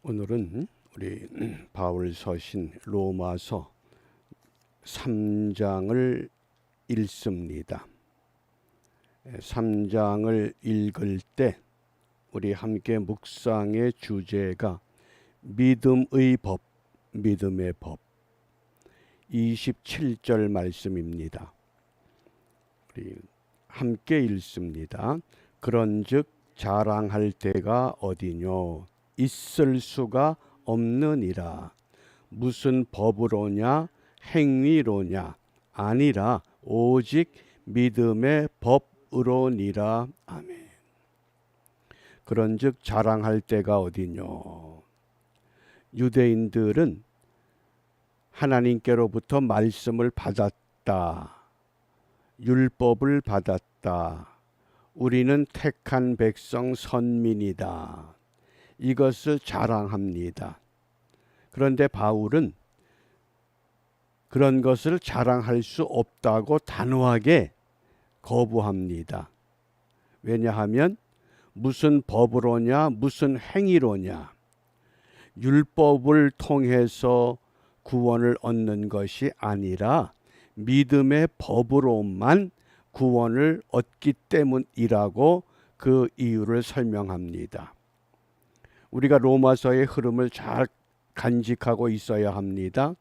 오늘은 우리 바울 서신 로마서 3장을 읽습니다. 3장을 읽을 때 우리 함께 묵상의 주제가 믿음의 법, 믿음의 법 27절 말씀입니다. 우리 함께 읽습니다. 그런즉 자랑할 때가 어디뇨? 있을 수가 없느니라. 무슨 법으로냐? 행위로냐? 아니라 오직 믿음의 법으로니라. 아멘. 그런즉 자랑할 때가 어디뇨? 유대인들은 하나님께로부터 말씀을 받았다. 율법을 받았다. 우리는 택한 백성 선민이다. 이것을 자랑합니다. 그런데 바울은 그런 것을 자랑할 수 없다고 단호하게 거부합니다. 왜냐하면 무슨 법으로냐, 무슨 행위로냐, 율법을 통해서 구원을 얻는 것이 아니라 믿음의 법으로만 구원을 얻기 때문이라고 그 이유를 설명합니다. 우리가 로마서의 흐름을 잘 간직하고 있어야 합니다.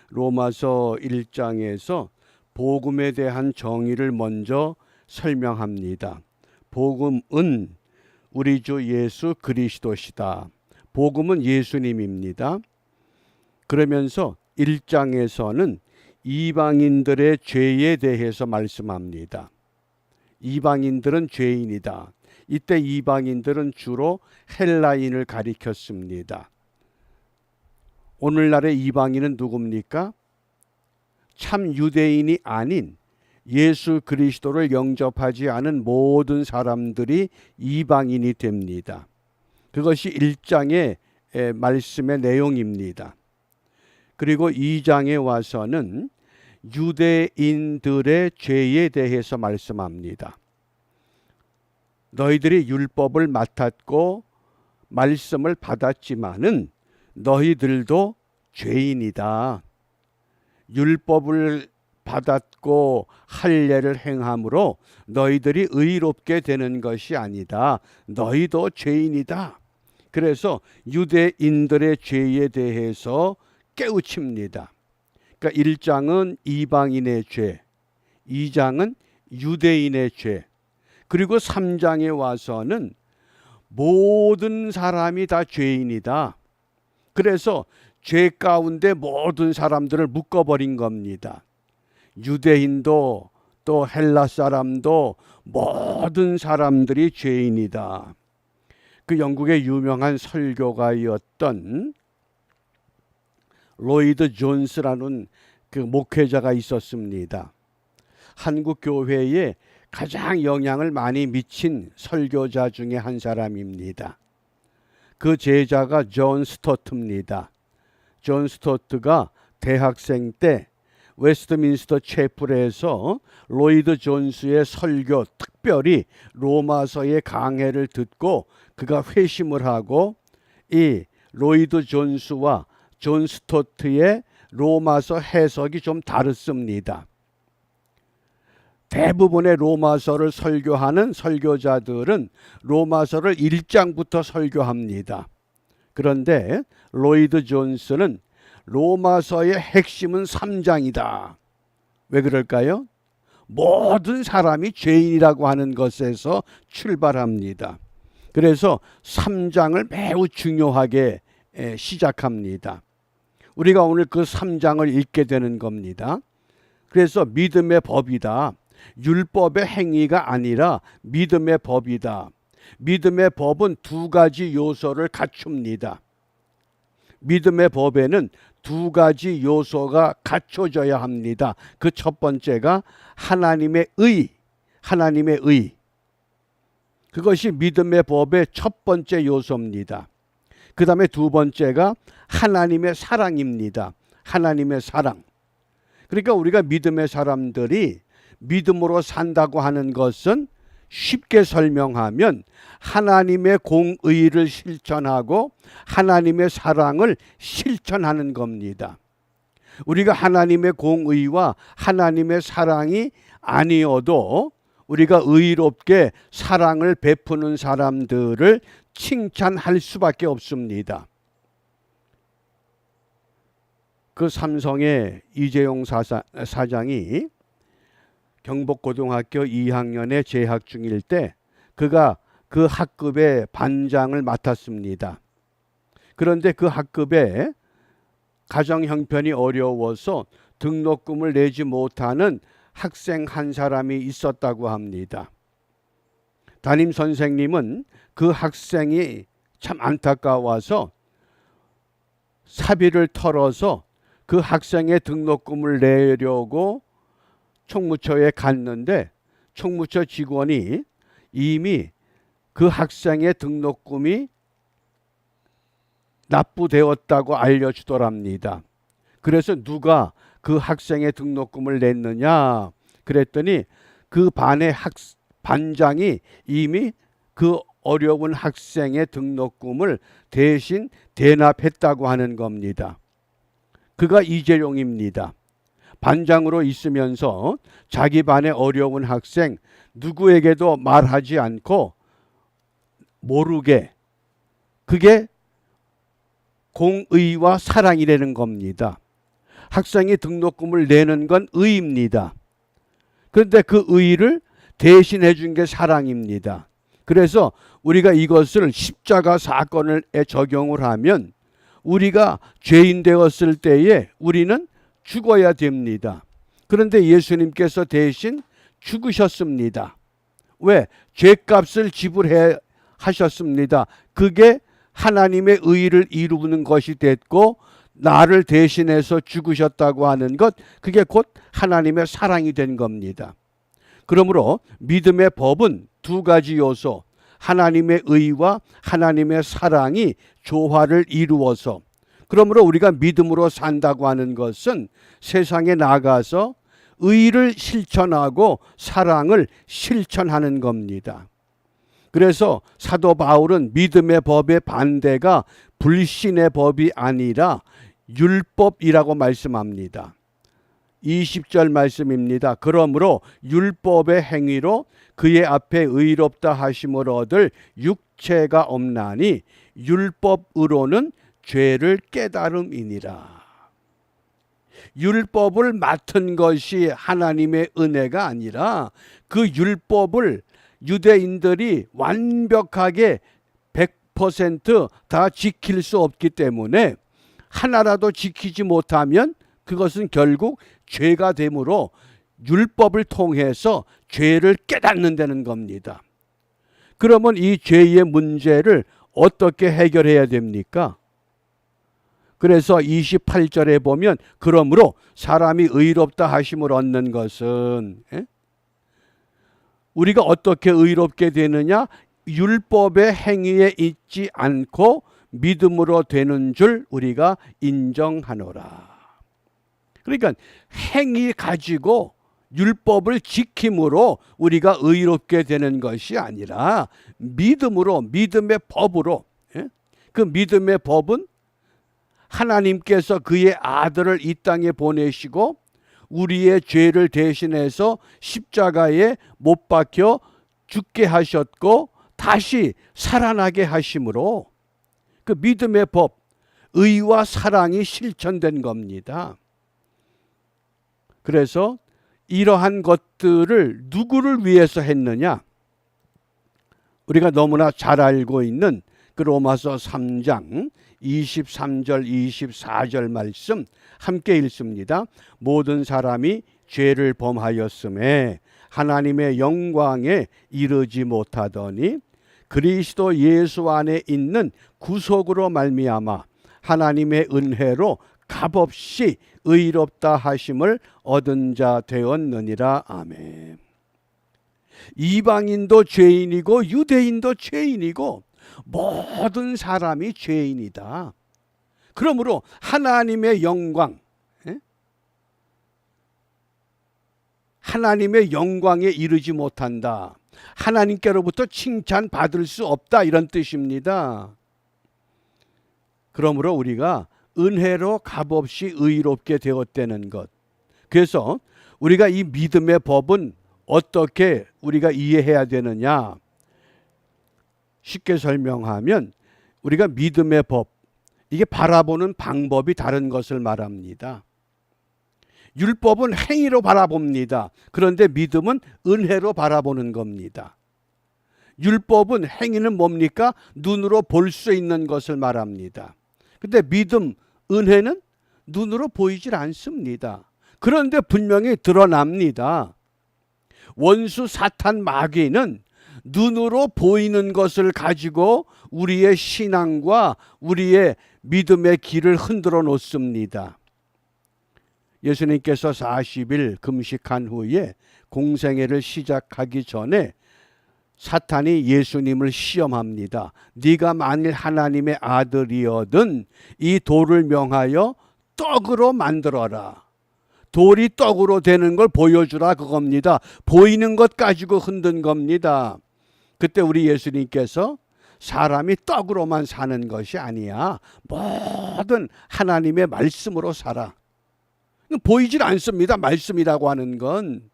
로마서 1장에서 복음에 대한 정의를 먼저 설명합니다. 복음은 우리 주 예수 그리스도시다. 복음은 예수님입니다. 그러면서 1장에서는 이방인들의 죄에 대해서 말씀합니다. 이방인들은 죄인이다. 이때 이방인들은 주로 헬라인을 가리켰습니다. 오늘날의 이방인은 누굽니까? 참 유대인이 아닌 예수 그리스도를 영접하지 않은 모든 사람들이 이방인이 됩니다. 그것이 1장의 말씀의 내용입니다. 그리고 2장에 와서는 유대인들의 죄에 대해서 말씀합니다. 너희들이 율법을 맡았고 말씀을 받았지만은 너희들도 죄인이다. 율법을 받았고 할례를 행함으로 너희들이 의롭게 되는 것이 아니다. 너희도 죄인이다. 그래서 유대인들의 죄에 대해서 깨우칩니다. 그러니까 1장은 이방인의 죄, 2장은 유대인의 죄, 그리고 3장에 와서는 모든 사람이 다 죄인이다. 그래서 죄 가운데 모든 사람들을 묶어버린 겁니다. 유대인도 또 헬라 사람도 모든 사람들이 죄인이다. 그 영국의 유명한 설교가였던 로이드 존스라는 그 목회자가 있었습니다. 한국 교회에 가장 영향을 많이 미친 설교자 중에 한 사람입니다. 그 제자가 존 스토트입니다. 존 스토트가 대학생 때 웨스트민스터 채플에서 로이드 존스의 설교, 특별히 로마서의 강해를 듣고 그가 회심을 하고 이 로이드 존스와 존 스토트의 로마서 해석이 좀 다릅니다. 대부분의 로마서를 설교하는 설교자들은 로마서를 1장부터 설교합니다. 그런데 로이드 존스는 로마서의 핵심은 3장이다. 왜 그럴까요? 모든 사람이 죄인이라고 하는 것에서 출발합니다. 그래서 3장을 매우 중요하게 시작합니다. 우리가 오늘 그 3장을 읽게 되는 겁니다. 그래서 믿음의 법이다. 율법의 행위가 아니라 믿음의 법이다. 믿음의 법은 두 가지 요소를 갖춥니다. 믿음의 법에는 두 가지 요소가 갖춰져야 합니다. 그 첫 번째가 하나님의 의, 하나님의 의. 그것이 믿음의 법의 첫 번째 요소입니다. 그 다음에 두 번째가 하나님의 사랑입니다. 하나님의 사랑. 그러니까 우리가 믿음의 사람들이 믿음으로 산다고 하는 것은 쉽게 설명하면 하나님의 공의를 실천하고 하나님의 사랑을 실천하는 겁니다. 우리가 하나님의 공의와 하나님의 사랑이 아니어도 우리가 의롭게 사랑을 베푸는 사람들을 칭찬할 수밖에 없습니다. 그 삼성의 이재용 사장이 경복고등학교 2학년에 재학 중일 때 그가 그 학급의 반장을 맡았습니다. 그런데 그 학급에 가정 형편이 어려워서 등록금을 내지 못하는 학생 한 사람이 있었다고 합니다. 담임 선생님은 그 학생이 참 안타까워서 사비를 털어서 그 학생의 등록금을 내려고 총무처에 갔는데 총무처 직원이 이미 그 학생의 등록금이 납부되었다고 알려주더랍니다. 그래서 누가 그 학생의 등록금을 냈느냐 그랬더니 그 반의 반장이 이미 그 어려운 학생의 등록금을 대신 대납했다고 하는 겁니다. 그가 이재용입니다. 반장으로 있으면서 자기 반의 어려운 학생 누구에게도 말하지 않고 모르게, 그게 공의와 사랑이라는 겁니다. 학생이 등록금을 내는 건 의입니다. 그런데 그 의를 대신해 준 게 사랑입니다. 그래서 우리가 이것을 십자가 사건에 적용을 하면 우리가 죄인 되었을 때에 우리는 죽어야 됩니다. 그런데 예수님께서 대신 죽으셨습니다. 왜? 죄값을 지불해 하셨습니다. 그게 하나님의 의를 이루는 것이 됐고 나를 대신해서 죽으셨다고 하는 것, 그게 곧 하나님의 사랑이 된 겁니다. 그러므로 믿음의 법은 두 가지 요소, 하나님의 의와 하나님의 사랑이 조화를 이루어서, 그러므로 우리가 믿음으로 산다고 하는 것은 세상에 나가서 의를 실천하고 사랑을 실천하는 겁니다. 그래서 사도 바울은 믿음의 법의 반대가 불신의 법이 아니라 율법이라고 말씀합니다. 20절 말씀입니다. 그러므로 율법의 행위로 그의 앞에 의롭다 하심을 얻을 육체가 없나니 율법으로는 죄를 깨달음이니라. 율법을 맡은 것이 하나님의 은혜가 아니라 그 율법을 유대인들이 완벽하게 100% 지킬 수 없기 때문에 하나라도 지키지 못하면 그것은 결국 죄가 되므로 율법을 통해서 죄를 깨닫는다는 겁니다. 그러면 이 죄의 문제를 어떻게 해결해야 됩니까? 그래서 28절에 보면 그러므로 사람이 의롭다 하심을 얻는 것은, 우리가 어떻게 의롭게 되느냐? 율법의 행위에 있지 않고 믿음으로 되는 줄 우리가 인정하노라. 그러니까 행위 가지고 율법을 지킴으로 우리가 의롭게 되는 것이 아니라 믿음으로, 믿음의 법으로. 그 믿음의 법은 하나님께서 그의 아들을 이 땅에 보내시고 우리의 죄를 대신해서 십자가에 못 박혀 죽게 하셨고 다시 살아나게 하심으로 그 믿음의 법, 의와 사랑이 실천된 겁니다. 그래서 이러한 것들을 누구를 위해서 했느냐? 우리가 너무나 잘 알고 있는 그 로마서 3장 23절 24절 말씀 함께 읽습니다. 모든 사람이 죄를 범하였음에 하나님의 영광에 이르지 못하더니 그리스도 예수 안에 있는 구속으로 말미암아 하나님의 은혜로 값없이 의롭다 하심을 얻은 자 되었느니라. 아멘. 이방인도 죄인이고 유대인도 죄인이고 모든 사람이 죄인이다. 그러므로 하나님의 영광, 하나님의 영광에 이르지 못한다. 하나님께로부터 칭찬받을 수 없다. 이런 뜻입니다. 그러므로 우리가 은혜로 값없이 의롭게 되었다는 것. 그래서 우리가 이 믿음의 법은 어떻게 우리가 이해해야 되느냐? 쉽게 설명하면 우리가 믿음의 법, 이게 바라보는 방법이 다른 것을 말합니다. 율법은 행위로 바라봅니다. 그런데 믿음은 은혜로 바라보는 겁니다. 율법은 행위는 뭡니까? 눈으로 볼 수 있는 것을 말합니다. 근데 믿음, 은혜는 눈으로 보이질 않습니다. 그런데 분명히 드러납니다. 원수 사탄 마귀는 눈으로 보이는 것을 가지고 우리의 신앙과 우리의 믿음의 길을 흔들어 놓습니다. 예수님께서 40일 금식한 후에 공생애를 시작하기 전에 사탄이 예수님을 시험합니다. 네가 만일 하나님의 아들이어든 이 돌을 명하여 떡으로 만들어라. 돌이 떡으로 되는 걸 보여주라 그겁니다. 보이는 것 가지고 흔든 겁니다. 그때 우리 예수님께서 사람이 떡으로만 사는 것이 아니야. 모든 하나님의 말씀으로 살아. 보이질 않습니다. 말씀이라고 하는 건.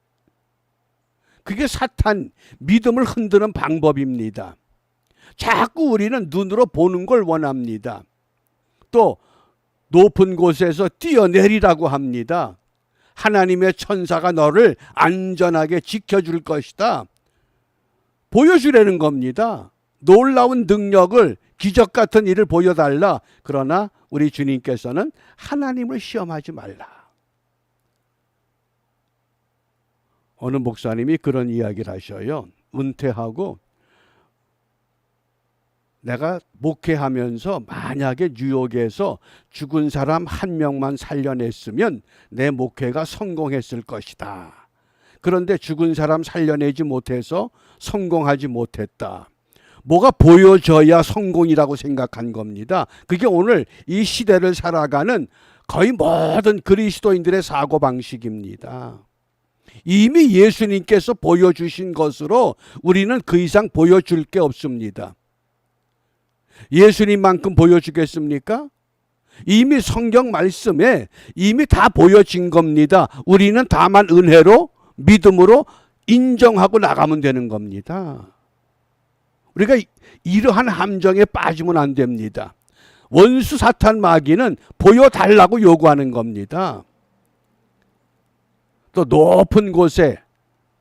그게 사탄 믿음을 흔드는 방법입니다. 자꾸 우리는 눈으로 보는 걸 원합니다. 또 높은 곳에서 뛰어내리라고 합니다. 하나님의 천사가 너를 안전하게 지켜줄 것이다. 보여주려는 겁니다. 놀라운 능력을, 기적 같은 일을 보여달라. 그러나 우리 주님께서는 하나님을 시험하지 말라. 어느 목사님이 그런 이야기를 하셔요. 은퇴하고 내가 목회하면서 만약에 뉴욕에서 죽은 사람 한 명만 살려냈으면 내 목회가 성공했을 것이다. 그런데 죽은 사람 살려내지 못해서 성공하지 못했다. 뭐가 보여져야 성공이라고 생각한 겁니다. 그게 오늘 이 시대를 살아가는 거의 모든 그리스도인들의 사고방식입니다. 이미 예수님께서 보여주신 것으로 우리는 그 이상 보여줄 게 없습니다. 예수님만큼 보여주겠습니까? 이미 성경 말씀에 이미 다 보여진 겁니다. 우리는 다만 은혜로, 믿음으로 인정하고 나가면 되는 겁니다. 우리가 이러한 함정에 빠지면 안 됩니다. 원수 사탄 마귀는 보여달라고 요구하는 겁니다. 또 높은 곳에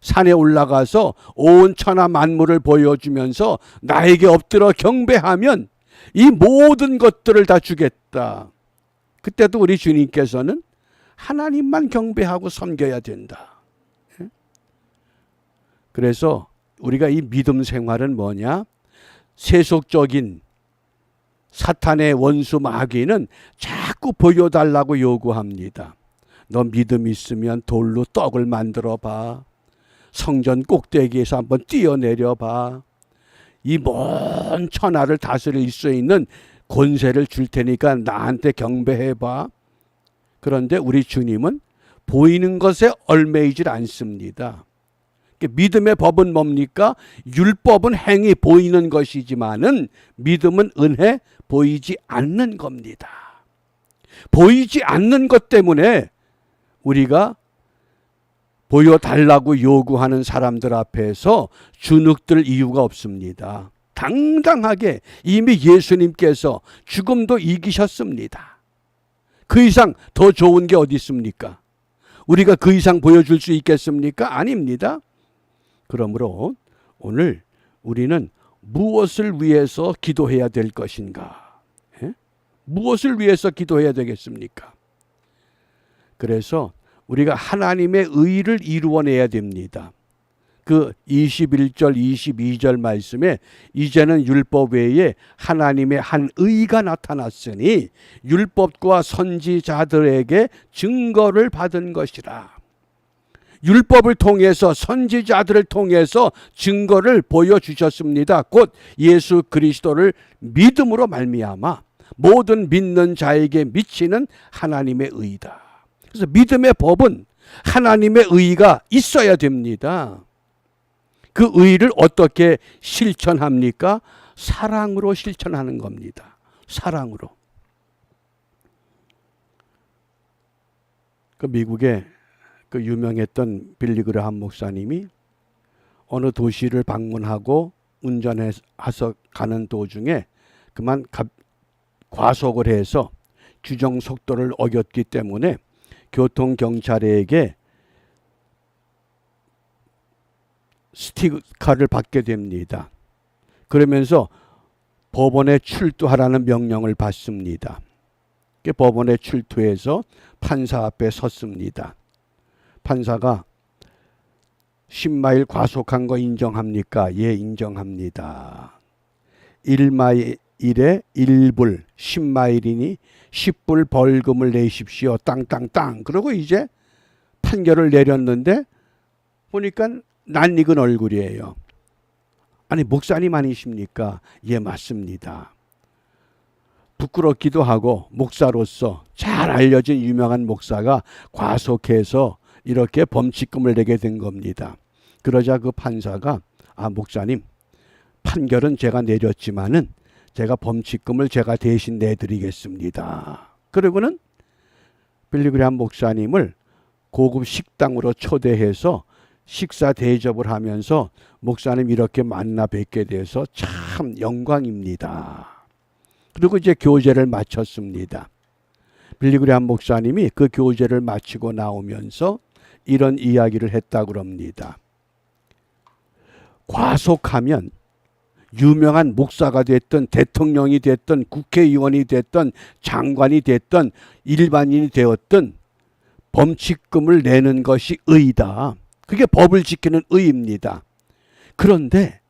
산에 올라가서 온 천하 만물을 보여주면서 나에게 엎드려 경배하면 이 모든 것들을 다 주겠다. 그때도 우리 주님께서는 하나님만 경배하고 섬겨야 된다. 그래서 우리가 이 믿음 생활은 뭐냐? 세속적인 사탄의 원수 마귀는 자꾸 보여달라고 요구합니다. 너 믿음 있으면 돌로 떡을 만들어 봐. 성전 꼭대기에서 한번 뛰어내려 봐. 이 먼 천하를 다스릴 수 있는 권세를 줄 테니까 나한테 경배해 봐. 그런데 우리 주님은 보이는 것에 얽매이질 않습니다. 믿음의 법은 뭡니까? 율법은 행위 보이는 것이지만은 믿음은 은혜 보이지 않는 겁니다. 보이지 않는 것 때문에 우리가 보여달라고 요구하는 사람들 앞에서 주눅들 이유가 없습니다. 당당하게 이미 예수님께서 죽음도 이기셨습니다. 그 이상 더 좋은 게 어디 있습니까? 우리가 그 이상 보여줄 수 있겠습니까? 아닙니다. 그러므로 오늘 우리는 무엇을 위해서 기도해야 될 것인가? 무엇을 위해서 기도해야 되겠습니까? 그래서 우리가 하나님의 의를 이루어내야 됩니다. 그 21절 22절 말씀에 이제는 율법 외에 하나님의 한 의가 나타났으니 율법과 선지자들에게 증거를 받은 것이라. 율법을 통해서 선지자들을 통해서 증거를 보여주셨습니다. 곧 예수 그리스도를 믿음으로 말미암아 모든 믿는 자에게 미치는 하나님의 의다. 그래서 믿음의 법은 하나님의 의가 있어야 됩니다. 그 의를 어떻게 실천합니까? 사랑으로 실천하는 겁니다. 사랑으로. 그 미국의 그 유명했던 빌리그레함 목사님이 어느 도시를 방문하고 운전해서 가는 도중에 그만 과속을 해서 규정 속도를 어겼기 때문에 교통경찰에게 스티커를 받게 됩니다. 그러면서 법원에 출두하라는 명령을 받습니다. 법원에 출두해서 판사 앞에 섰습니다. 판사가 10마일 과속한 거 인정합니까? 예, 인정합니다. 1마일에 1불, 10마일이니 10불 벌금을 내십시오. 땅땅땅. 그러고 이제 판결을 내렸는데 보니까 낯익은 얼굴이에요. 아니, 목사님 아니십니까? 예, 맞습니다. 부끄럽기도 하고 목사로서 잘 알려진 유명한 목사가 과속해서 이렇게 범칙금을 내게 된 겁니다. 그러자 그 판사가 목사님, 판결은 제가 내렸지만은 제가 범칙금을 제가 대신 내드리겠습니다. 그리고는 빌리그레함 목사님을 고급 식당으로 초대해서 식사 대접을 하면서 목사님 이렇게 만나 뵙게 돼서 참 영광입니다. 그리고 이제 교제를 마쳤습니다. 빌리그레함 목사님이 그 교제를 마치고 나오면서 이런 이야기를 했다고 합니다. 과속하면 유명한 목사가 됐든 대통령이 됐든 국회의원이 됐든 장관이 됐든 일반인이 되었든 범칙금을 내는 것이 의다. 그게 법을 지키는 의입니다. 그런데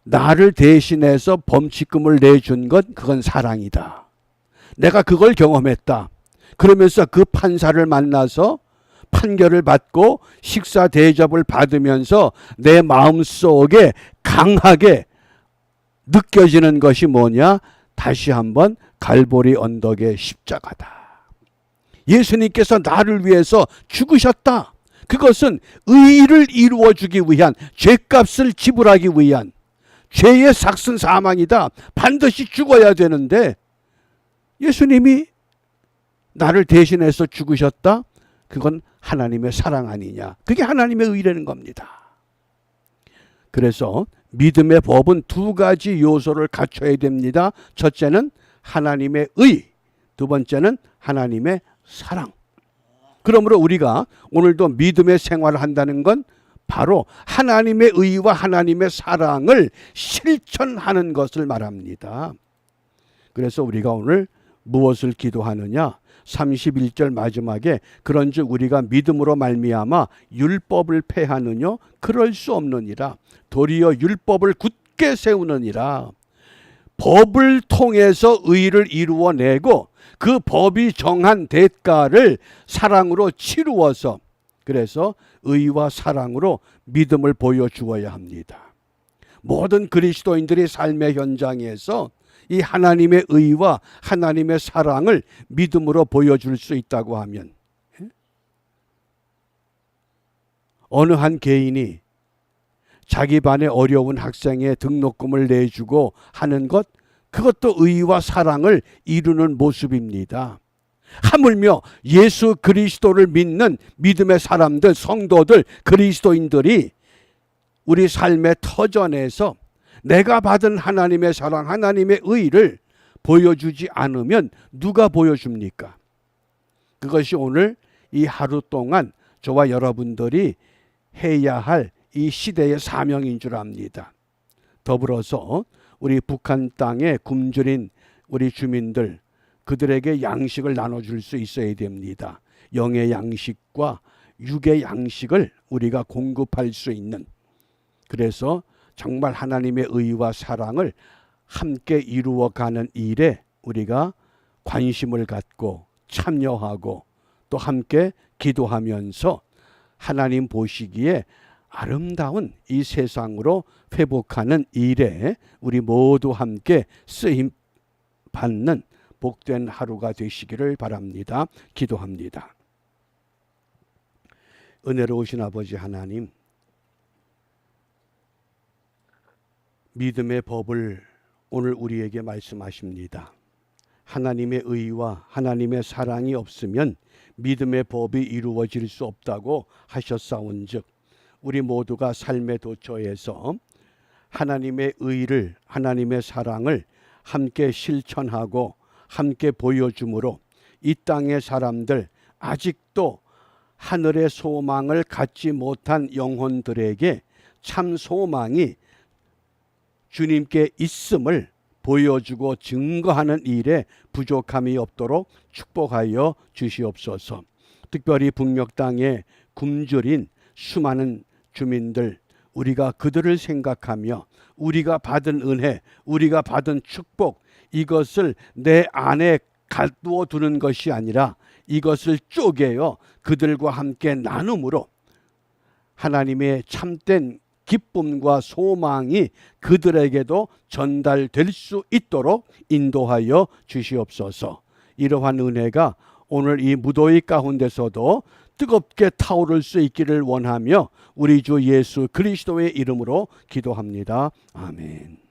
나를 대신해서 범칙금을 내준 건 그건 사랑이다. 내가 그걸 경험했다. 그러면서 그 판사를 만나서 판결을 받고 식사 대접을 받으면서 내 마음속에 강하게 느껴지는 것이 뭐냐? 다시 한번 갈보리 언덕의 십자가다. 예수님께서 나를 위해서 죽으셨다. 그것은 의를 이루어주기 위한, 죄값을 지불하기 위한, 죄의 삭슨 사망이다. 반드시 죽어야 되는데 예수님이 나를 대신해서 죽으셨다? 그건 하나님의 사랑 아니냐. 그게 하나님의 의라는 겁니다. 그래서 믿음의 법은 두 가지 요소를 갖춰야 됩니다. 첫째는 하나님의 의, 두 번째는 하나님의 사랑. 그러므로 우리가 오늘도 믿음의 생활을 한다는 건 바로 하나님의 의와 하나님의 사랑을 실천하는 것을 말합니다. 그래서 우리가 오늘 무엇을 기도하느냐? 31절 마지막에 그런즉 우리가 믿음으로 말미암아 율법을 폐하느냐? 그럴 수 없느니라. 도리어 율법을 굳게 세우느니라. 법을 통해서 의를 이루어내고 그 법이 정한 대가를 사랑으로 치루어서, 그래서 의와 사랑으로 믿음을 보여주어야 합니다. 모든 그리스도인들의 삶의 현장에서 이 하나님의 의와 하나님의 사랑을 믿음으로 보여줄 수 있다고 하면, 어느 한 개인이 자기 반에 어려운 학생의 등록금을 내주고 하는 것, 그것도 의와 사랑을 이루는 모습입니다. 하물며 예수 그리스도를 믿는 믿음의 사람들, 성도들, 그리스도인들이 우리 삶의 터전에서 내가 받은 하나님의 사랑, 하나님의 의를 보여주지 않으면 누가 보여줍니까? 그것이 오늘 이 하루 동안 저와 여러분들이 해야 할 이 시대의 사명인 줄 압니다. 더불어서 우리 북한 땅에 굶주린 우리 주민들, 그들에게 양식을 나눠줄 수 있어야 됩니다. 영의 양식과 육의 양식을 우리가 공급할 수 있는, 그래서 정말 하나님의 의와 사랑을 함께 이루어가는 일에 우리가 관심을 갖고 참여하고 또 함께 기도하면서 하나님 보시기에 아름다운 이 세상으로 회복하는 일에 우리 모두 함께 쓰임 받는 복된 하루가 되시기를 바랍니다. 기도합니다. 은혜로우신 아버지 하나님, 믿음의 법을 오늘 우리에게 말씀하십니다. 하나님의 의와 하나님의 사랑이 없으면 믿음의 법이 이루어질 수 없다고 하셨사온즉, 우리 모두가 삶의 도처에서 하나님의 의를, 하나님의 사랑을 함께 실천하고 함께 보여줌으로 이 땅의 사람들, 아직도 하늘의 소망을 갖지 못한 영혼들에게 참 소망이 주님께 있음을 보여주고 증거하는 일에 부족함이 없도록 축복하여 주시옵소서. 특별히 북녘 땅에 굶주린 수많은 주민들, 우리가 그들을 생각하며 우리가 받은 은혜, 우리가 받은 축복, 이것을 내 안에 가두어 두는 것이 아니라 이것을 쪼개어 그들과 함께 나눔으로 하나님의 참된 기쁨과 소망이 그들에게도 전달될 수 있도록 인도하여 주시옵소서. 이러한 은혜가 오늘 이 무더위 가운데서도 뜨겁게 타오를 수 있기를 원하며 우리 주 예수 그리스도의 이름으로 기도합니다. 아멘.